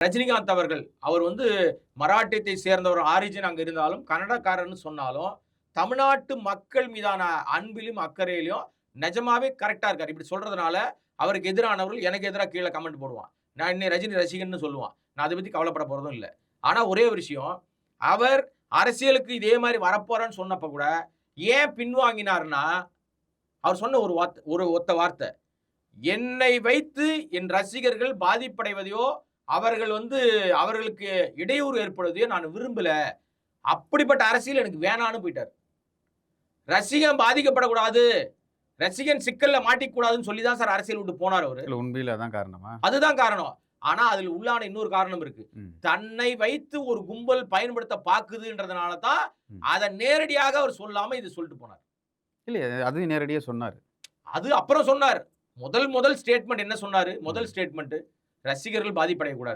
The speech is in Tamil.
ரஜினிகாந்த் அவர்கள் அவர் வந்து மராட்டியத்தை சேர்ந்தவர் ஆரிஜின் அங்க இருந்தாலும் கன்னடக்காரன்னு சொன்னாலும் தமிழ்நாட்டு மக்கள் மீதான அன்பிலும் அக்கறையிலும் நிஜமாவே கரெக்டா இருக்காரு. இப்படி சொல்றதுனால அவருக்கு எதிரானவர்கள் எனக்கு எதிராக கீழே கமெண்ட் போடுவான். நான் இன்னை ரஜினி ரசிகன்னு சொல்லுவான். நான் அதை பத்தி கவலைப்பட போறதும் இல்ல. ஆனா ஒரே ஒரு விஷயம், அவர் அரசியலுக்கு இதே மாதிரி வரப்போறேன்னு சொன்னப்ப கூட ஏன் பின்வாங்கினார்னா, அவர் சொன்ன ஒரு ஒத்த வார்த்தை. என்னை வைத்து என் ரசிகர்கள் பாதிப்படைவதையோ, அவர்கள் வந்து அவர்களுக்கு இடையூறு ஏற்படுவதையோ நான் விரும்பல. அப்படிப்பட்ட அரசியல் எனக்கு வேணான்னு போயிட்டாரு. ரசிகன் பாதிக்கப்படக்கூடாது, ரசிகன் சிக்கல்ல மாட்டிக்கக்கூடாதுன்னு சொல்லி தான் சார் அரசியல் விட்டு போனாரு அவரு. இல்ல உண்மையில அதான் காரணமா? அதுதான் காரணம். ஆனா அதில் உள்ளான இன்னொரு காரணம் இருக்கு. தன்னை வைத்து ஒரு கும்பல் பயன்படுத்த பாக்குதுன்றதுனால தான் அத நேரடியாக அவர் சொல்லாம இது சொல்லிட்டு போனார். இல்ல அதையும் நேரடியா சொன்னாரு. அது அப்புறம் சொன்னார். முதல் ஸ்டேட்மெண்ட் என்ன சொன்னாரு? முதல் ஸ்டேட்மெண்ட் ரசிகர்கள் பாதிப்படையக்கூடாது.